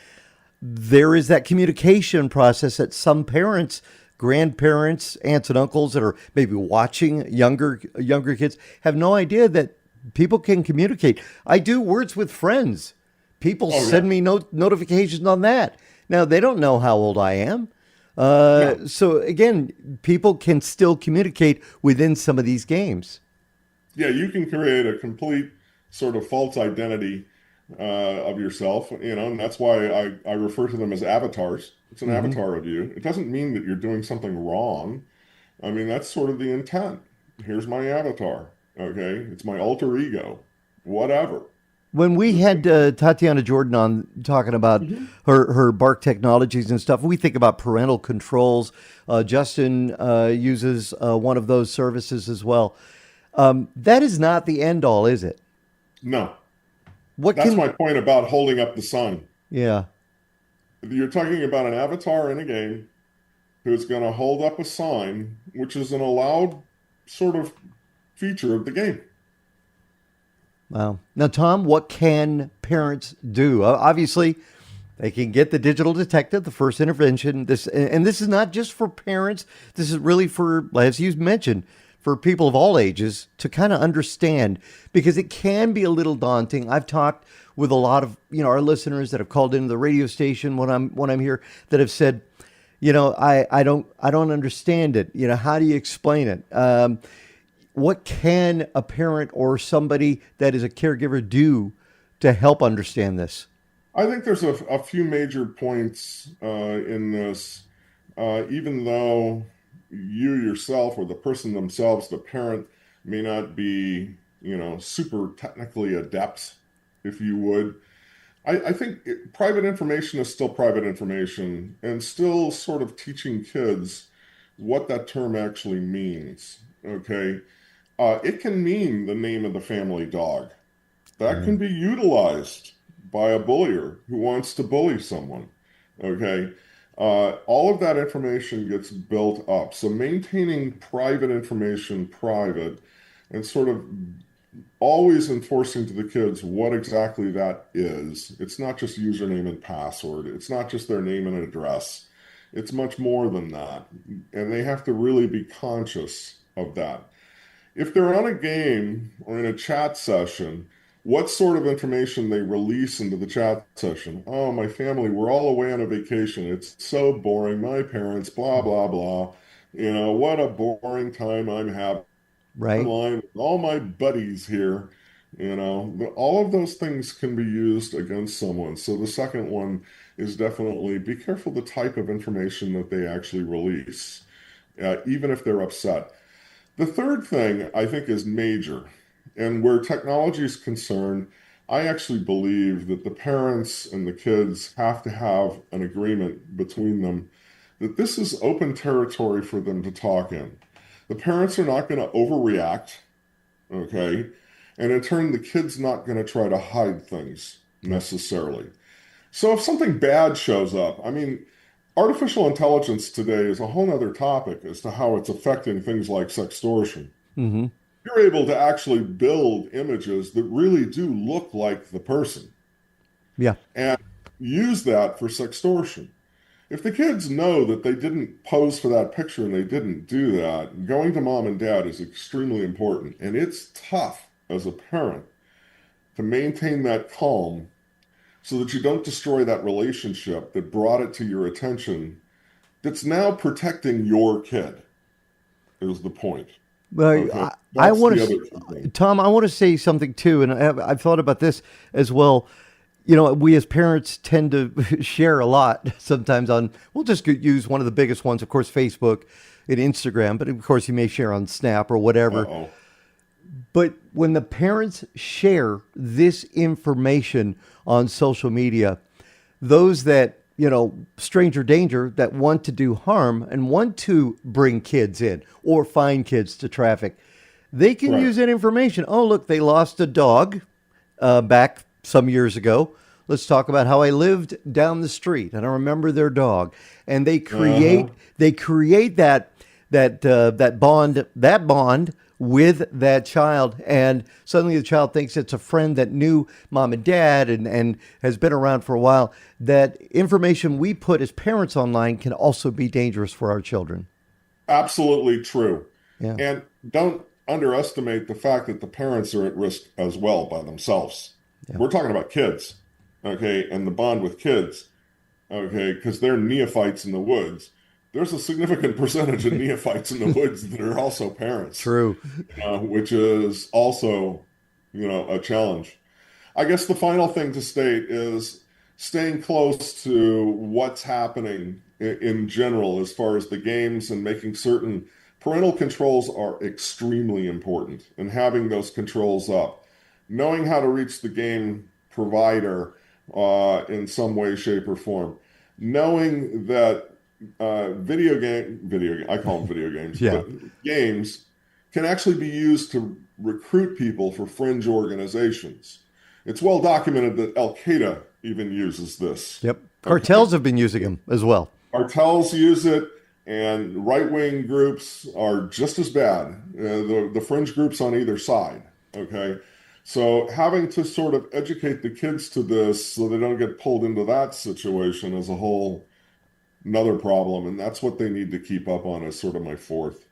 there is that communication process that some parents, grandparents, aunts and uncles that are maybe watching younger kids have no idea that people can communicate. I do words with friends. People send me notifications on that. Now, they don't know how old I am. So, again, people can still communicate within some of these games. Yeah, you can create a complete sort of false identity of yourself, and that's why I refer to them as avatars. It's an avatar of you. It doesn't mean that you're doing something wrong. I mean, that's sort of the intent. Here's my avatar, okay? It's my alter ego, whatever. When we had Tatiana Jordan on talking about her Bark technologies and stuff, we think about parental controls. Justin uses one of those services as well. That is not the end all, is it? No. That's my point about holding up the sign. Yeah. You're talking about an avatar in a game who's going to hold up a sign, which is an allowed sort of feature of the game. Wow. Now, Tom, what can parents do? Obviously, they can get the digital detective, the first intervention. This is not just for parents. This is really for, as you mentioned, for people of all ages to kind of understand, because it can be a little daunting. I've talked with a lot of our listeners that have called into the radio station when I'm here that have said, I don't understand it. How do you explain it? What can a parent or somebody that is a caregiver do to help understand this? I think there's a few major points in this, even though you yourself or the person themselves, the parent, may not be, super technically adept, if you would. I think private information is still private information, and still sort of teaching kids what that term actually means, okay? It can mean the name of the family dog. That can be utilized by a bullier who wants to bully someone, okay? All of that information gets built up. So maintaining private information private and sort of always enforcing to the kids what exactly that is. It's not just username and password. It's not just their name and address. It's much more than that. And they have to really be conscious of that. If they're on a game or in a chat session, what sort of information they release into the chat session. Oh, my family, we're all away on a vacation. It's so boring. My parents, blah, blah, blah. What a boring time I'm having Right. online with all my buddies here. All of those things can be used against someone. So the second one is definitely be careful the type of information that they actually release, even if they're upset. The third thing I think is major, and where technology is concerned, I actually believe that the parents and the kids have to have an agreement between them that this is open territory for them to talk in. The parents are not going to overreact, okay? And in turn, the kid's not going to try to hide things necessarily. So if something bad shows up, artificial intelligence today is a whole other topic as to how it's affecting things like sextortion. Mm-hmm. You're able to actually build images that really do look like the person. Yeah. And use that for sextortion. If the kids know that they didn't pose for that picture and they didn't do that, going to mom and dad is extremely important. And it's tough as a parent to maintain that calm so that you don't destroy that relationship that brought it to your attention that's now protecting your kid, is the point. Well, Okay? I That's want the to, other thing. Tom, I want to say something too, and I've thought about this as well. We as parents tend to share a lot sometimes we'll just use one of the biggest ones, of course, Facebook and Instagram, but of course you may share on Snap or whatever. Uh-oh. But when the parents share this information on social media, those that, stranger danger, that want to do harm and want to bring kids in or find kids to traffic, they can Right. use that information. Oh, look, they lost a dog back some years ago. Let's talk about how I lived down the street and I remember their dog. And they create that bond with that child, and suddenly the child thinks it's a friend that knew mom and dad and has been around for a while. That information we put as parents online can also be dangerous for our children. Absolutely true. Yeah. And don't underestimate the fact that the parents are at risk as well by themselves. Yeah. We're talking about kids, okay, and the bond with kids, okay, because they're neophytes in the woods. There's a significant percentage of neophytes in the woods that are also parents. True. Which is also, a challenge. I guess the final thing to state is staying close to what's happening in general as far as the games and making certain parental controls are extremely important, and having those controls up. Knowing how to reach the game provider in some way, shape, or form. Knowing that I call them video games, Yeah. but games can actually be used to recruit people for fringe organizations. It's well documented that Al-Qaeda even uses this. Yep. Cartels have been using them as well. Cartels use it, and right-wing groups are just as bad. The fringe groups on either side, okay? So having to sort of educate the kids to this so they don't get pulled into that situation is another problem, and that's what they need to keep up on as sort of my fourth.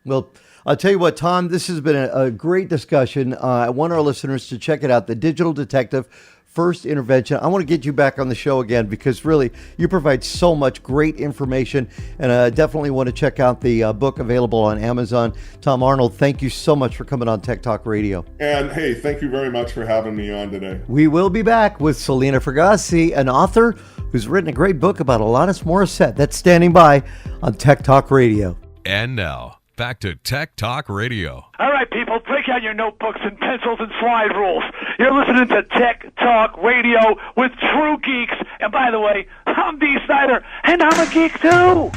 Well, I'll tell you what, Tom, this has been a great discussion. I want our listeners to check it out, The Digital Detective, First Intervention. I want to get you back on the show again because really you provide so much great information, and I definitely want to check out the book available on Amazon. Tom Arnold, thank you so much for coming on Tech Talk Radio. And hey, thank you very much for having me on today. We will be back with Selena Fragasi, an author who's written a great book about Alanis Morissette. That's standing by on Tech Talk Radio. And now, back to Tech Talk Radio. All right, people, break out your notebooks and pencils and slide rules. You're listening to Tech Talk Radio with true geeks. And by the way, I'm Dee Snyder, and I'm a geek too.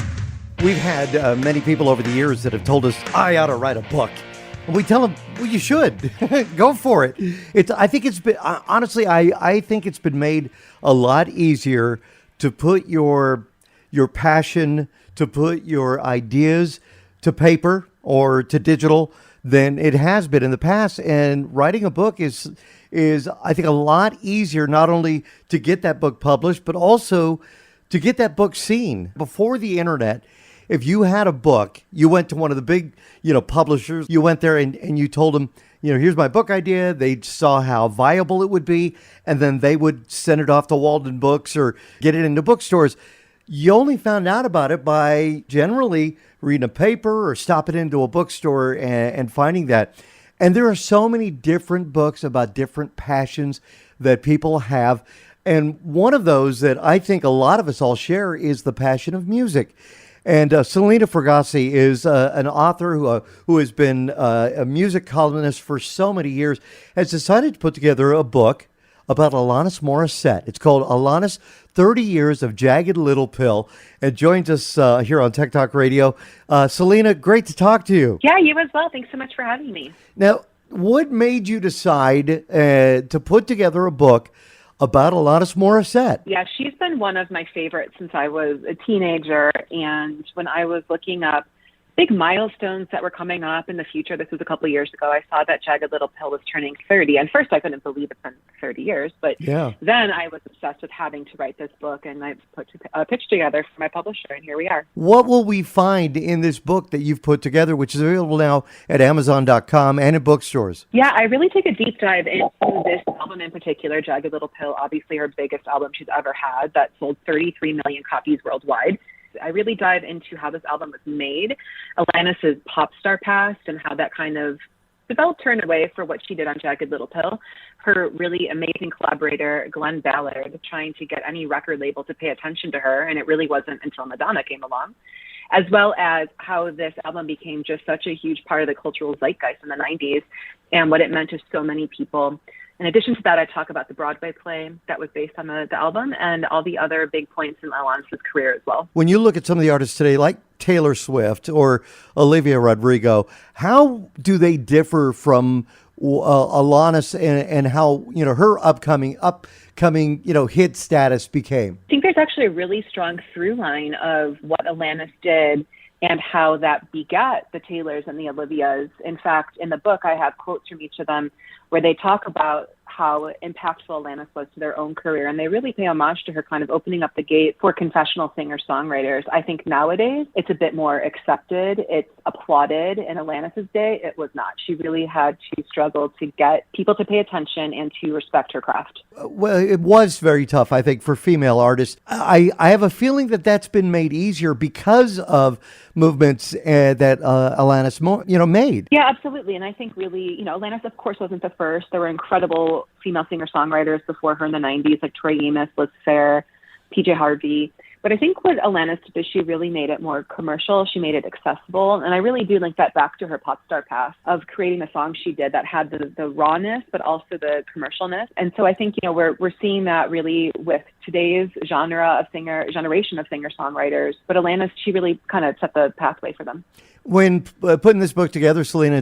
We've had many people over the years that have told us, I ought to write a book. And we tell them, well, you should. Go for it. I think it's been, honestly, I think it's been made a lot easier to put your passion, to put your ideas to paper or to digital than it has been in the past. And writing a book is I think a lot easier, not only to get that book published, but also to get that book seen. Before the internet, if you had a book, you went to one of the big, publishers, you went there and you told them, here's my book idea. They saw how viable it would be, and then they would send it off to Walden Books or get it into bookstores. You only found out about it by generally reading a paper or stopping into a bookstore and finding that. And there are so many different books about different passions that people have. And one of those that I think a lot of us all share is the passion of music. And Selena Fragasi is an author who has been a music columnist for so many years, has decided to put together a book about Alanis Morissette. It's called Alanis, 30 Years of Jagged Little Pill, and joins us here on Tech Talk Radio. Selena, great to talk to you. Yeah, you as well. Thanks so much for having me. Now, what made you decide to put together a book about Alanis Morissette? Yeah, she's been one of my favorites since I was a teenager. And when I was looking up big milestones that were coming up in the future, this was a couple of years ago, I saw that Jagged Little Pill was turning 30. And first I couldn't believe it's been 30 years. But then I was obsessed with having to write this book, and I put a pitch together for my publisher, and here we are. What will we find in this book that you've put together, which is available now at Amazon.com and in bookstores? Yeah, I really take a deep dive into this album in particular, Jagged Little Pill, obviously her biggest album she's ever had that sold 33 million copies worldwide. I really dive into how this album was made, Alanis' pop star past, and how that kind of developed her in a way for what she did on Jagged Little Pill. Her really amazing collaborator, Glenn Ballard, trying to get any record label to pay attention to her, and it really wasn't until Madonna came along. As well as how this album became just such a huge part of the cultural zeitgeist in the 90s and what it meant to so many people. In addition to that, I talk about the Broadway play that was based on the album and all the other big points in Alanis' career as well. When you look at some of the artists today, like Taylor Swift or Olivia Rodrigo, how do they differ from Alanis and how, her upcoming, hit status became? I think there's actually a really strong through line of what Alanis did and how that begat the Taylors and the Olivias. In fact, in the book, I have quotes from each of them where they talk about how impactful Alanis was to their own career. And they really pay homage to her kind of opening up the gate for confessional singer-songwriters. I think nowadays it's a bit more accepted. It's applauded. In Alanis' day, it was not. She really had to struggle to get people to pay attention and to respect her craft. Well, it was very tough, I think, for female artists. I have a feeling that that's been made easier because of movements that Alanis, made. Yeah, absolutely. And I think really, Alanis, of course, wasn't the first. There were incredible female singer-songwriters before her in the 90s, like Tori Amos, Liz Phair, PJ Harvey. But I think what Alanis did is she really made it more commercial. She made it accessible. And I really do link that back to her pop star past of creating the songs she did that had the rawness, but also the commercialness. And so I think, we're seeing that really with today's generation of singer-songwriters. But Alanis, she really kind of set the pathway for them. When putting this book together, Selena,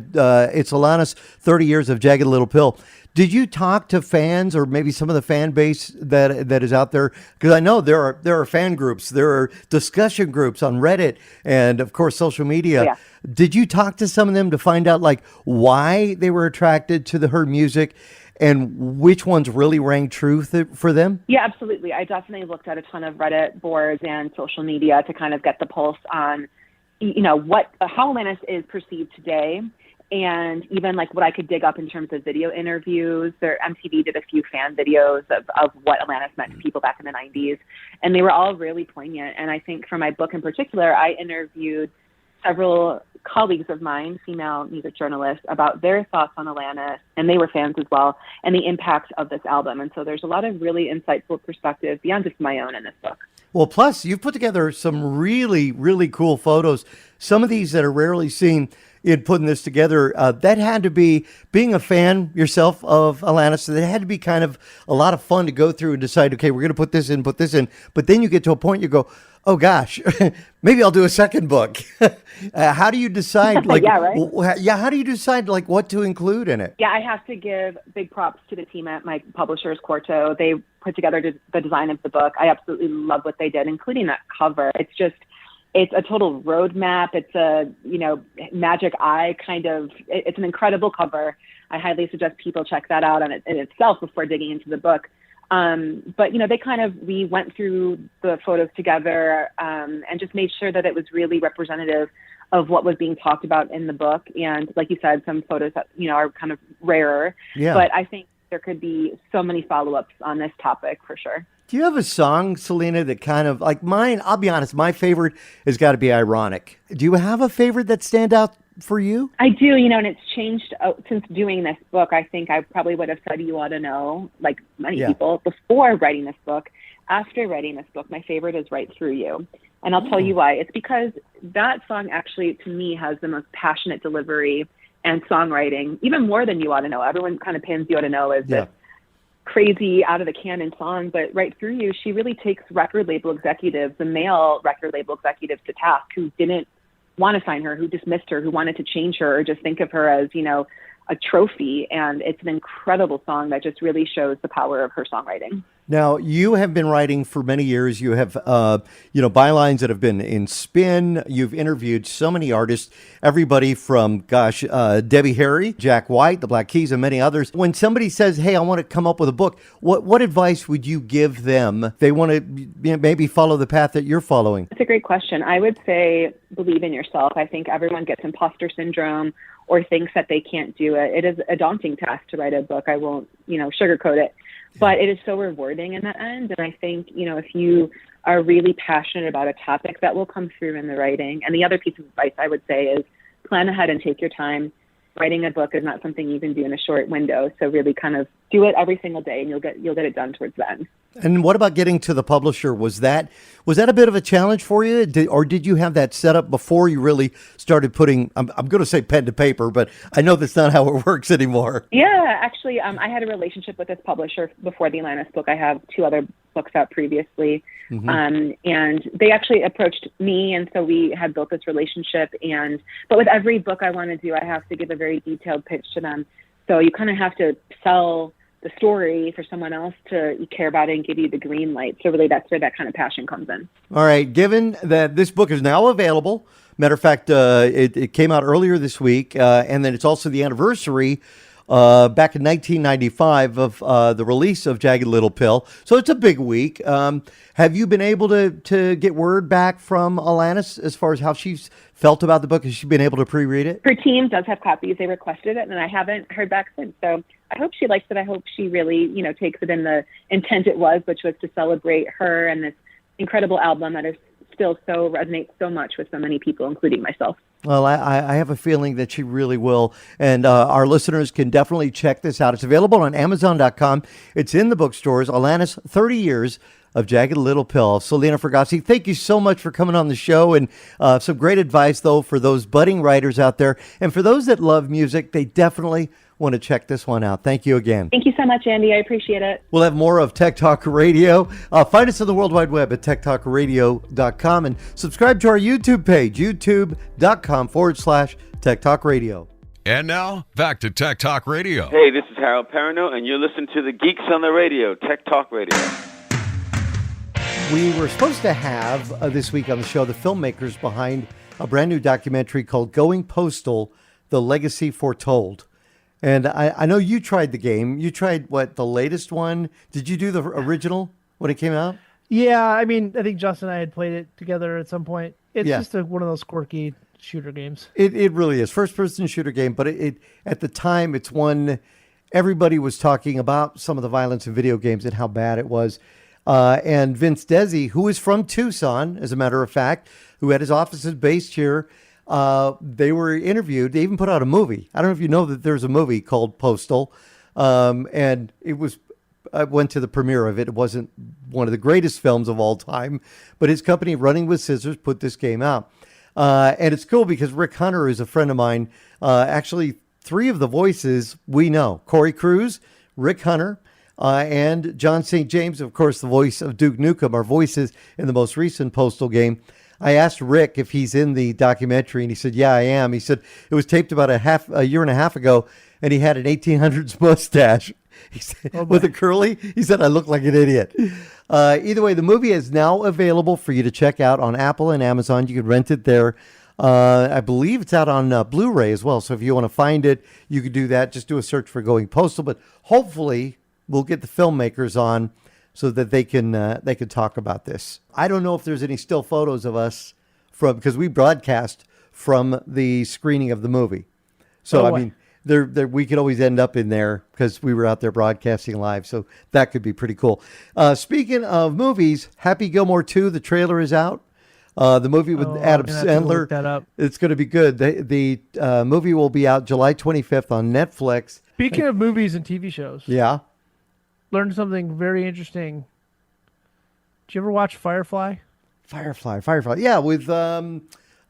it's Alanis, 30 Years of Jagged Little Pill. Did you talk to fans or maybe some of the fan base that is out there? Because I know there are fan groups, there are discussion groups on Reddit, and of course social media. Yeah. Did you talk to some of them to find out why they were attracted to her music and which ones really rang true for them? Yeah, absolutely. I definitely looked at a ton of Reddit boards and social media to kind of get the pulse on, how Alanis is perceived today. And even what I could dig up in terms of video interviews. MTV did a few fan videos of what Alanis meant to people back in the 90s. And they were all really poignant. And I think for my book in particular, I interviewed several colleagues of mine, female music journalists, about their thoughts on Alanis, and they were fans as well, and the impact of this album. And so there's a lot of really insightful perspectives beyond just my own in this book. Well, plus you've put together some really, really cool photos. Some of these that are rarely seen in putting this together, that had to be, being a fan yourself of Alanis, that had to be kind of a lot of fun to go through and decide, okay, we're going to put this in. But then you get to a point you go, oh gosh, maybe I'll do a second book. How do you decide? Yeah, right? How do you decide what to include in it? Yeah, I have to give big props to the team at my publishers, Quarto. They put together the design of the book. I absolutely love what they did, including that cover. It's a total roadmap. It's a, magic eye kind of, it's an incredible cover. I highly suggest people check that out in itself before digging into the book. But we went through the photos together, and just made sure that it was really representative of what was being talked about in the book. And like you said, some photos that, are kind of rarer. Yeah. But I think there could be so many follow-ups on this topic for sure. Do you have a song, Selena, that kind of, like mine, I'll be honest, my favorite has got to be Ironic. Do you have a favorite that stand out for you? I do, and it's changed since doing this book. I think I probably would have said You Ought to Know, like many people, before writing this book. After writing this book, my favorite is Right Through You. And I'll tell you why. It's because that song actually, to me, has the most passionate delivery and songwriting, even more than You Ought to Know. Everyone kind of pins You Ought to Know as this crazy out of the canon song, but Right Through You, she really takes record label executives, the male record label executives, to task who didn't want to sign her, who dismissed her, who wanted to change her or just think of her as, a trophy. And it's an incredible song that just really shows the power of her songwriting. Now, you have been writing for many years. You have, bylines that have been in Spin. You've interviewed so many artists, everybody from, Debbie Harry, Jack White, the Black Keys, and many others. When somebody says, hey, I want to come up with a book, what advice would you give them? They want to maybe follow the path that you're following. That's a great question. I would say believe in yourself. I think everyone gets imposter syndrome or thinks that they can't do it. It is a daunting task to write a book. I won't, sugarcoat it. But it is so rewarding in the end. And I think, if you are really passionate about a topic, that will come through in the writing. And the other piece of advice I would say is plan ahead and take your time. Writing a book is not something you can do in a short window. So really kind of do it every single day and you'll get it done towards the end. And what about getting to the publisher? Was that a bit of a challenge for you? Or did you have that set up before you really started putting, I'm going to say pen to paper, but I know that's not how it works anymore. Yeah, actually, I had a relationship with this publisher before the Atlantis book. I have 2 other books out previously. Mm-hmm. And they actually approached me. And so we had built this relationship. But with every book I want to do, I have to give a very detailed pitch to them. So you kind of have to sell the story for someone else to care about it and give you the green light. So really that's where that kind of passion comes in. All right. Given that this book is now available, matter of fact, it came out earlier this week, and then it's also the anniversary back in 1995 of the release of Jagged Little Pill. So it's a big week. Have you been able to get word back from Alanis as far as how she's felt about the book? Has she been able to pre-read it? Her team does have copies. They requested it, and I haven't heard back since. So I hope she likes it. I hope she really, takes it in the intent it was, which was to celebrate her and this incredible album that is still resonates so much with so many people, including myself. Well, I have a feeling that she really will. And our listeners can definitely check this out. It's available on Amazon.com. It's in the bookstores. Alanis, 30 Years of Jagged Little Pill. Selena Fragossi, thank you so much for coming on the show. And some great advice, though, for those budding writers out there. And for those that love music, they definitely want to check this one out. Thank you again. Thank you so much, Andy. I appreciate it. We'll have more of Tech Talk Radio. Find us on the World Wide Web at TechtalkRadio.com and subscribe to our YouTube page, youtube.com/Tech Talk Radio. And now, back to Tech Talk Radio. Hey, this is Harold Perrineau, and you're listening to the Geeks on the Radio, Tech Talk Radio. We were supposed to have this week on the show the filmmakers behind a brand new documentary called Going Postal, The Legacy Foretold. And I know you tried the game. You tried, the latest one? Did you do the original when it came out? Yeah, I think Justin and I had played it together at some point. It's just one of those quirky shooter games. It really is. First-person shooter game, but it at the time, it's one everybody was talking about some of the violence in video games and how bad it was. And Vince Desi, who is from Tucson, as a matter of fact, who had his offices based here, they were interviewed. They even put out a movie. I don't know if you know that there's a movie called Postal. And I went to the premiere of it. It wasn't one of the greatest films of all time, but his company, Running with Scissors, put this game out. And it's cool because Rick Hunter is a friend of mine. Actually, 3 of the voices we know: Corey Cruz, Rick Hunter, and John St. James, of course, the voice of Duke Nukem, are voices in the most recent Postal game. I asked Rick if he's in the documentary, and he said, yeah, I am. He said it was taped about a year and a half ago, and he had an 1800s mustache. He said, with a curly. He said, I look like an idiot. Either way, the movie is now available for you to check out on Apple and Amazon. You can rent it there. I believe it's out on Blu-ray as well. So if you want to find it, you could do that. Just do a search for Going Postal. But hopefully we'll get the filmmakers on so that they can talk about this. I don't know if there's any still photos of us because we broadcast from the screening of the movie. So, I mean, there we could always end up in there because we were out there broadcasting live. So that could be pretty cool. Speaking of movies, Happy Gilmore 2, the trailer is out. The movie with Adam Sandler. That up. It's going to be good. The movie will be out July 25th on Netflix. Speaking of movies and TV shows. Yeah. Learned something very interesting. Did you ever watch Firefly? Firefly. Yeah, with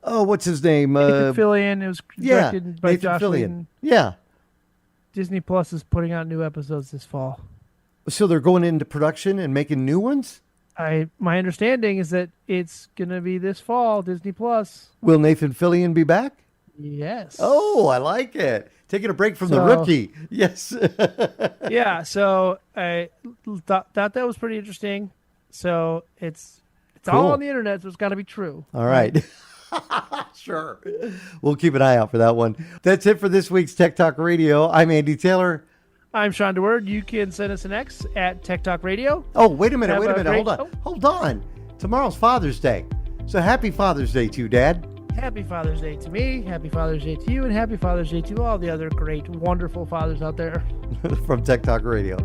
what's his name? Nathan Fillion. It was directed by Nathan Josh Fillion. Whedon. Yeah. Disney Plus is putting out new episodes this fall. So they're going into production and making new ones? My understanding is that it's gonna be this fall, Disney Plus. Will Nathan Fillion be back? Yes. Oh, I like it. Taking a break from the rookie. Yes. Yeah, so I thought that was pretty interesting. So it's Cool. all on the internet, so it's got to be true. All right. Sure. We'll keep an eye out for that one. That's it for this week's Tech Talk Radio. I'm Andy Taylor. I'm Sean DeWord. You can send us an X at Tech Talk Radio. Oh, wait a minute. Have Hold on. Tomorrow's Father's Day. So happy Father's Day to you, Dad. Happy Father's Day to me. Happy Father's Day to you. And happy Father's Day to all the other great, wonderful fathers out there. From Tech Talk Radio.